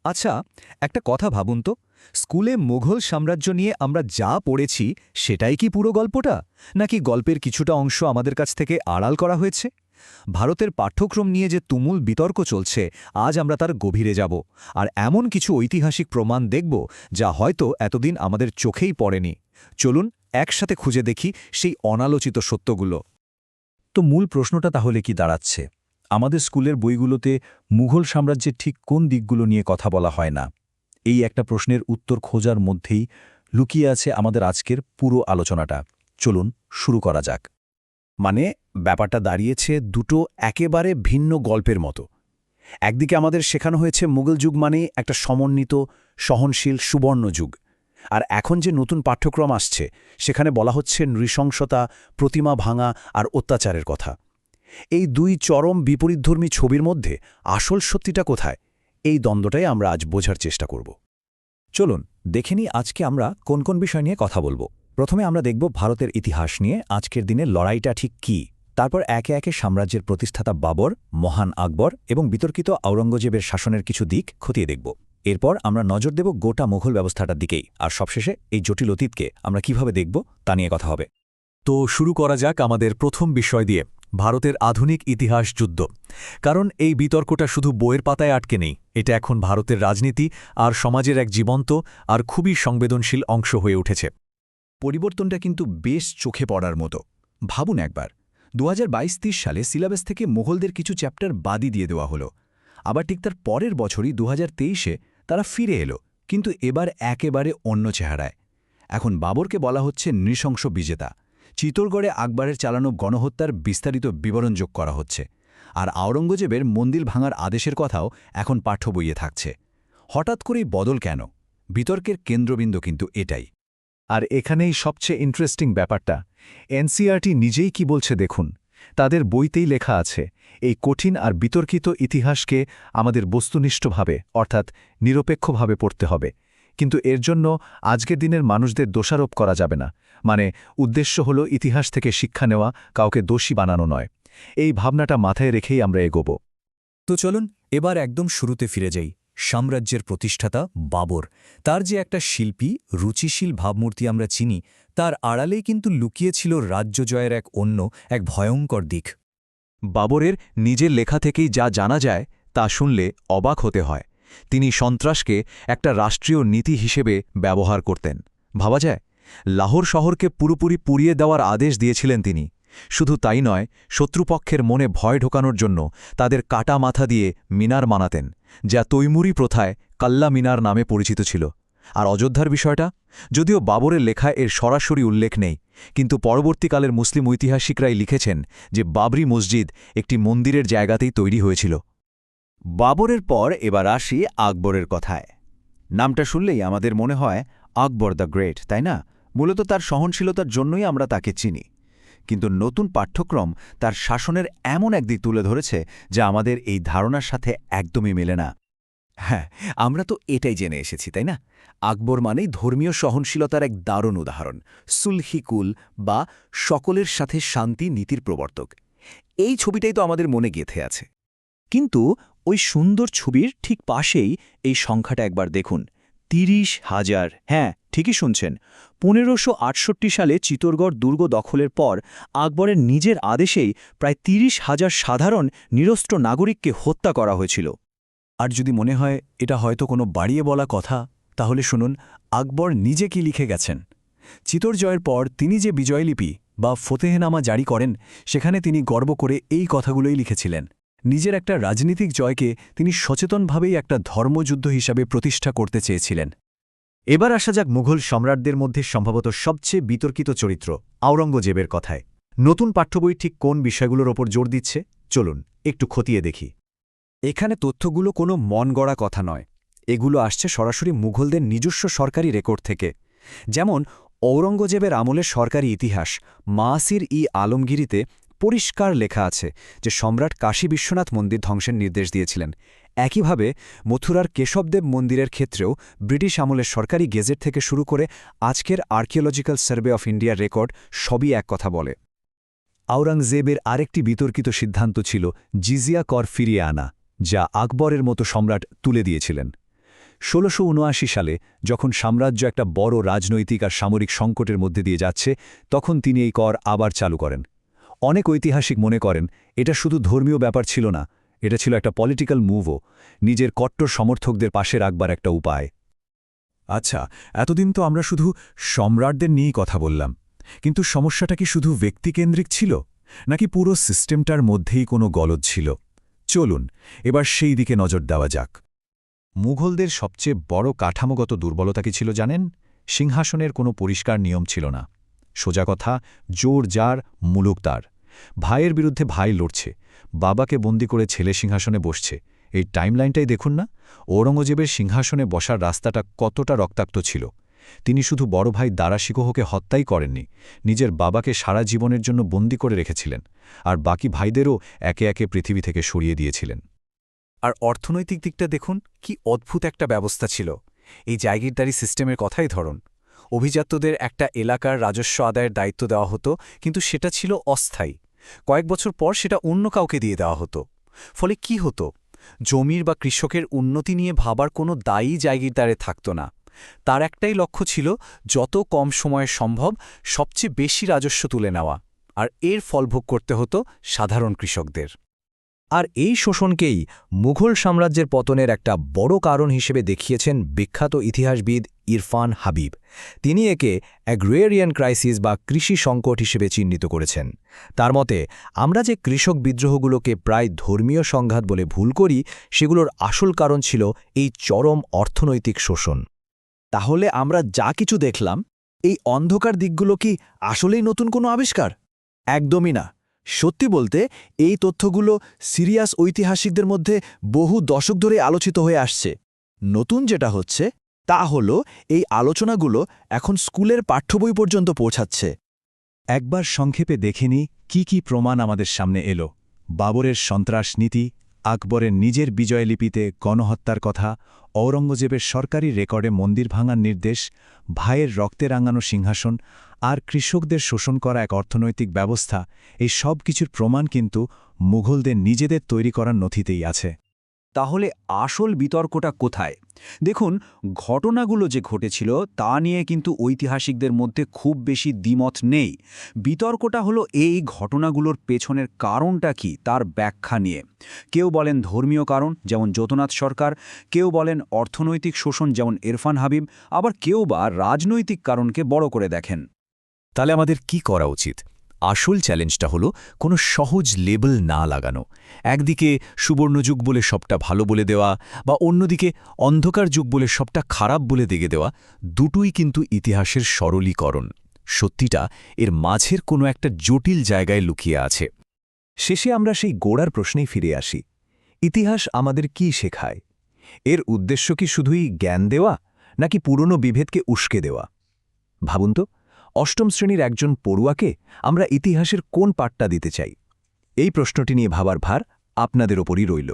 আচ্ছা, একটা কথা ভাবুন তো, স্কুলে মুঘল সাম্রাজ্য নিয়ে আমরা যা পড়েছি সেটাই কি পুরো গল্পটা, নাকি গল্পের কিছুটা অংশ আমাদের কাছ থেকে আড়াল করা হয়েছে? ভারতের পাঠ্যক্রম নিয়ে যে তুমুল বিতর্ক চলছে, আজ আমরা তার গভীরে যাব, আর এমন কিছু ঐতিহাসিক প্রমাণ দেখব যা হয়তো এতদিন আমাদের চোখেই পড়েনি। চলুন একসাথে খুঁজে দেখি সেই অনালোচিত সত্যগুলো। তো মূল প্রশ্নটা তাহলে কি দাঁড়াচ্ছে? আমাদের স্কুলের বইগুলোতে মুঘল সাম্রাজ্যের ঠিক কোন দিকগুলো নিয়ে কথা বলা হয় না? এই একটা প্রশ্নের উত্তর খোঁজার মধ্যেই লুকিয়ে আছে আমাদের আজকের পুরো আলোচনাটা। চলুন শুরু করা যাক। মানে ব্যাপারটা দাঁড়িয়েছে দুটো একেবারে ভিন্ন গল্পের মতো। একদিকে আমাদের শেখানো হয়েছে মুঘল যুগ মানেই একটা সমন্বিত, সহনশীল, সুবর্ণ যুগ। আর এখন যে নতুন পাঠ্যক্রম আসছে সেখানে বলা হচ্ছে নৃশংসতা, প্রতিমা ভাঙা আর অত্যাচারের কথা। এই দুই চরম বিপরীতধর্মী ছবির মধ্যে আসল সত্যিটা কোথায়? এই দ্বন্দ্বটাই আমরা আজ বোঝার চেষ্টা করব। চলুন দেখে নিই আজকে আমরা কোন কোন বিষয় নিয়ে কথা বলবো। প্রথমে আমরা দেখব ভারতের ইতিহাস নিয়ে আজকের দিনের লড়াইটা ঠিক কী। তারপর একে একে সাম্রাজ্যের প্রতিষ্ঠাতা বাবর, মহান আকবর এবং বিতর্কিত আওরঙ্গজেবের শাসনের কিছু দিক খতিয়ে দেখব। এরপর আমরা নজর দেব গোটা মুঘল ব্যবস্থাটার দিকেই, আর সবশেষে এই জটিল অতীতকে আমরা কিভাবে দেখব তা নিয়ে কথা হবে। তো শুরু করা যাক আমাদের প্রথম বিষয় দিয়ে, ভারতের আধুনিক ইতিহাস যুদ্ধ। কারণ এই বিতর্কটা শুধু বইয়ের পাতায় আটকে নেই, এটা এখন ভারতের রাজনীতি আর সমাজের এক জীবন্ত আর খুবই সংবেদনশীল অংশ হয়ে উঠেছে। পরিবর্তনটা কিন্তু বেশ চোখে পড়ার মতো। ভাবুন একবার, 2022-23 সালে সিলেবাস থেকে মুঘলদের কিছু চ্যাপ্টার বাদই দিয়ে দেওয়া হলো। আবার ঠিক তার পরের বছরই 2023-এ তারা ফিরে এলো, কিন্তু এবার একেবারে অন্য চেহারায়। এখন বাবরকে বলা হচ্ছে নৃশংস বিজেতা। চিত্তরগড়ে আকবরের চালানো গণহত্যার বিস্তারিত বিবরণ যোগ করা হচ্ছে। আর আওরঙ্গজেবের মন্দির ভাঙার আদেশের কথাও এখন পাঠ্য বইয়ে থাকছে। হঠাৎ করেই বদল কেন? বিতর্কের কেন্দ্রবিন্দু কিন্তু এটাই। আর এখানেই সবচেয়ে ইন্টারেস্টিং ব্যাপারটা, এনসিইআরটি নিজেই কি বলছে দেখুন। তাদের বইতেই লেখা আছে, এই কঠিন আর বিতর্কিত ইতিহাসকে আমাদের বস্তুনিষ্ঠভাবে অর্থাৎ নিরপেক্ষভাবে পড়তে হবে। কিন্তু এর জন্য আজকের দিনের মানুষদের দোষারোপ করা যাবে না। মানে উদ্দেশ্য হলো ইতিহাস থেকে শিক্ষা নেওয়া, কাউকে দোষী বানানো নয়। এই ভাবনাটা মাথায় রেখেই আমরা এগোব। তো চলুন এবার একদম শুরুতে ফিরে যাই। সাম্রাজ্যের প্রতিষ্ঠাতা বাবর, তার যে একটা শিল্পী, রুচিশীল ভাবমূর্তি আমরা চিনি, তার আড়ালেই কিন্তু লুকিয়েছিল রাজ্য জয়ের এক ভয়ঙ্কর দিক। বাবরের নিজের লেখা থেকেই যা জানা যায় তা শুনলে অবাক হতে হয়। তিনি সন্ত্রাসকে একটা রাষ্ট্রীয় নীতি হিসেবে ব্যবহার করতেন। ভাবা যায়, লাহোর শহরকে পুরোপুরি পুড়িয়ে দেওয়ার আদেশ দিয়েছিলেন তিনি। শুধু তাই নয়, শত্রুপক্ষের মনে ভয় ঢোকানোর জন্য তাদের কাটা মাথা দিয়ে মিনার বানাতেন, যা তৈমুরি প্রথায় কাল্লা মিনার নামে পরিচিত ছিল। আর অযোধ্যার বিষয়টা, যদিও বাবরের লেখায় এর সরাসরি উল্লেখ নেই, কিন্তু পরবর্তীকালের মুসলিম ঐতিহাসিকরাই লিখেছেন যে বাবরি মসজিদ একটি মন্দিরের জায়গাতেই তৈরি হয়েছিল। বাবরের পর এবার আসি আকবরের কথায়। নামটা শুনলেই আমাদের মনে হয় আকবর দ্য গ্রেট, তাই না? মূলত তার সহনশীলতার জন্যই আমরা তাকে চিনি। কিন্তু নতুন পাঠ্যক্রম তার শাসনের এমন একদিক তুলে ধরেছে যা আমাদের এই ধারণার সাথে একদমই মেলে না। হ্যাঁ, আমরা তো এটাই জেনে এসেছি, তাই না? আকবর মানেই ধর্মীয় সহনশীলতার এক দারুণ উদাহরণ, সুলহিকুল বা সকলের সাথে শান্তি নীতির প্রবর্তক। এই ছবিটাই তো আমাদের মনে গেঁথে আছে। কিন্তু ওই সুন্দর ছবির ঠিক পাশেই এই সংখ্যাটা একবার দেখুন, ৩০,০০০। হ্যাঁ, ঠিকই শুনছেন। ১৫৬৮ সালে চিত্তরগড় দুর্গ দখলের পর আকবরের নিজের আদেশেই প্রায় ৩০,০০০ সাধারণ নিরস্ত্র নাগরিককে হত্যা করা হয়েছিল। আর যদি মনে হয় এটা হয়তো কোনো বাড়িয়ে বলা কথা, তাহলে শুনুন আকবর নিজে কি লিখে গেছেন। চিতোর জয়ের পর তিনি যে বিজয়লিপি বা ফতেহনামা জারি করেন, সেখানে তিনি গর্ব করে এই কথাগুলোই লিখেছিলেন। নিজের একটা রাজনীতিক জয়কে তিনি সচেতনভাবেই একটা ধর্মযুদ্ধ হিসাবে প্রতিষ্ঠা করতে চেয়েছিলেন। এবার আসা যাক মুঘল সম্রাটদের মধ্যে সম্ভবত সবচেয়ে বিতর্কিত চরিত্র আওরঙ্গজেবের কথায়। নতুন পাঠ্যবই ঠিক কোন বিষয়গুলোর ওপর জোর দিচ্ছে, চলুন একটু খতিয়ে দেখি। এখানে তথ্যগুলো কোনো মন গড়া কথা নয়, এগুলো আসছে সরাসরি মুঘলদের নিজস্ব সরকারি রেকর্ড থেকে। যেমন ঔরঙ্গজেবের আমলের সরকারি ইতিহাস মাসির-ই-আলমগীরিতে পরিষ্কার লেখা আছে যে সম্রাট কাশী বিশ্বনাথ মন্দির ধ্বংসের নির্দেশ দিয়েছিলেন। একইভাবে মথুরার কেশবদেব মন্দিরের ক্ষেত্রেও ব্রিটিশ আমলের সরকারি গেজেট থেকে শুরু করে আজকের আর্কিওলজিক্যাল সার্ভে অফ ইন্ডিয়ার রেকর্ড সবই এক কথা বলে। আওরঙ্গজেবের আরেকটি বিতর্কিত সিদ্ধান্ত ছিল জিজিয়া কর ফিরিয়ে আনা, যা আকবরের মতো সম্রাট তুলে দিয়েছিলেন। ১৬৭৯ সালে যখন সাম্রাজ্য একটা বড় রাজনৈতিক আর সামরিক সংকটের মধ্যে দিয়ে যাচ্ছে তখন তিনি এই কর আবার চালু করেন। অনেক ঐতিহাসিক মনে করেন এটা শুধু ধর্মীয় ব্যাপার ছিল না, এটা ছিল একটা পলিটিক্যাল মুভও, নিজের কট্টর সমর্থকদের পাশে রাখবার একটা উপায়। আচ্ছা, এতদিন তো আমরা শুধু সম্রাটদের নিয়েই কথা বললাম, কিন্তু সমস্যাটা কি শুধু ব্যক্তিকেন্দ্রিক ছিল, নাকি পুরো সিস্টেমটার মধ্যেই কোনো গলদ ছিল? চলুন এবার সেই দিকে নজর দেওয়া যাক। মুঘলদের সবচেয়ে বড় কাঠামোগত দুর্বলতা কি ছিল জানেন? সিংহাসনের কোনো পরিষ্কার নিয়ম ছিল না। সোজা কথা, জোর যার মুলুক তার। ভাইয়ের বিরুদ্ধে ভাই লড়ছে, বাবাকে বন্দি করে ছেলে সিংহাসনে বসছে। এই টাইমলাইনটাই দেখুন না, ঔরঙ্গজেবের সিংহাসনে বসার রাস্তাটা কতটা রক্তাক্ত ছিল। তিনি শুধু বড় ভাই দারাশিকোহকে হত্যাই করেননি, নিজের বাবাকে সারা জীবনের জন্য বন্দি করে রেখেছিলেন, আর বাকি ভাইদেরও একে একে পৃথিবী থেকে সরিয়ে দিয়েছিলেন। আর অর্থনৈতিক দিকটা দেখুন, কি অদ্ভুত একটা ব্যবস্থা ছিল। এই জায়গিরদারি সিস্টেমের কথাই ধরুন। অভিজাত্যদের একটা এলাকার রাজস্ব আদায়ের দায়িত্ব দেওয়া হতো, কিন্তু সেটা ছিল অস্থায়ী। কয়েক বছর পর সেটা অন্য কাউকে দিয়ে দেওয়া হতো। ফলে কি হতো? জমির বা কৃষকের উন্নতি নিয়ে ভাবার কোনো দায়ী জায়গিরদারে থাকত না। তার একটাই লক্ষ্য ছিল যত কম সময়ে সম্ভব সবচেয়ে বেশি রাজস্ব তুলে নেওয়া, আর এর ফল ভোগ করতে হতো সাধারণ কৃষকদের। আর এই শোষণকেই মুঘল সাম্রাজ্যের পতনের একটা বড় কারণ হিসেবে দেখিয়েছেন বিখ্যাত ইতিহাসবিদ ইরফান হাবিব। তিনি একে অ্যাগ্রেরিয়ান ক্রাইসিস বা কৃষি সংকট হিসেবে চিহ্নিত করেছেন। তার মতে, আমরা যে কৃষক বিদ্রোহগুলোকে প্রায় ধর্মীয় সংঘাত বলে ভুল করি, সেগুলোর আসল কারণ ছিল এই চরম অর্থনৈতিক শোষণ। তাহলে আমরা যা কিছু দেখলাম, এই অন্ধকার দিকগুলো কি আসলেই নতুন কোনো আবিষ্কার? একদমই না। সত্যি বলতে এই তথ্যগুলো সিরিয়াস ঐতিহাসিকদের মধ্যে বহু দশক ধরে আলোচিত হয়ে আসছে। নতুন যেটা হচ্ছে তা হলো এই আলোচনাগুলো এখন স্কুলের পাঠ্যবই পর্যন্ত পৌঁছাচ্ছে। একবার সংক্ষেপে দেখে নিই কি প্রমাণ আমাদের সামনে এলো। বাবরের সন্ত্রাস নীতি, আকবরের নিজের বিজয়লিপিতে গণহত্যার কথা, ঔরঙ্গজেবের সরকারি রেকর্ডে মন্দির ভাঙার নির্দেশ, ভাইয়ের রক্তে রাঙানো সিংহাসন, আর কৃষকদের শোষণ করা এক অর্থনৈতিক ব্যবস্থা, এই সব কিছুর প্রমাণ কিন্তু মুঘলদের নিজেদের তৈরি করার নথিতেই আছে। তাহলে আসল বিতর্কটা কোথায়? দেখুন, ঘটনাগুলো যে ঘটেছিল তা নিয়ে কিন্তু ঐতিহাসিকদের মধ্যে খুব বেশি দ্বিমত নেই। বিতর্কটা হলো এই ঘটনাগুলোর পেছনের কারণটা কি তার ব্যাখ্যা নিয়ে। কেউ বলেন ধর্মীয় কারণ, যেমন যতনাথ সরকার, কেউ বলেন অর্থনৈতিক শোষণ, যেমন ইরফান হাবিব, আবার কেউ বা রাজনৈতিক কারণকে বড় করে দেখেন। তাহলে আমাদের কি করা উচিত? আসল চ্যালেঞ্জটা হলো কোনো সহজ লেবেল না লাগানো। একদিকে সুবর্ণযুগ বলে সবটা ভালো বলে দেওয়া, বা অন্যদিকে অন্ধকার যুগ বলে সবটা খারাপ বলে দেগে দেওয়া, দুটোই কিন্তু ইতিহাসের সরলীকরণ। সত্যিটা এর মাঝের কোনো একটা জটিল জায়গায় লুকিয়ে আছে। শেষে আমরা সেই গোড়ার প্রশ্নেই ফিরে আসি। ইতিহাস আমাদের কি শেখায়? এর উদ্দেশ্য কি শুধুই জ্ঞান দেওয়া, নাকি পুরনো বিভেদকে উস্কে দেওয়া? ভাবুন তো, অষ্টম শ্রেণীর একজন পড়ুয়াকে আমরা ইতিহাসের কোন পাঠটা দিতে চাই? এই প্রশ্নটি নিয়ে ভাবার ভার আপনাদের ওপরই রইল।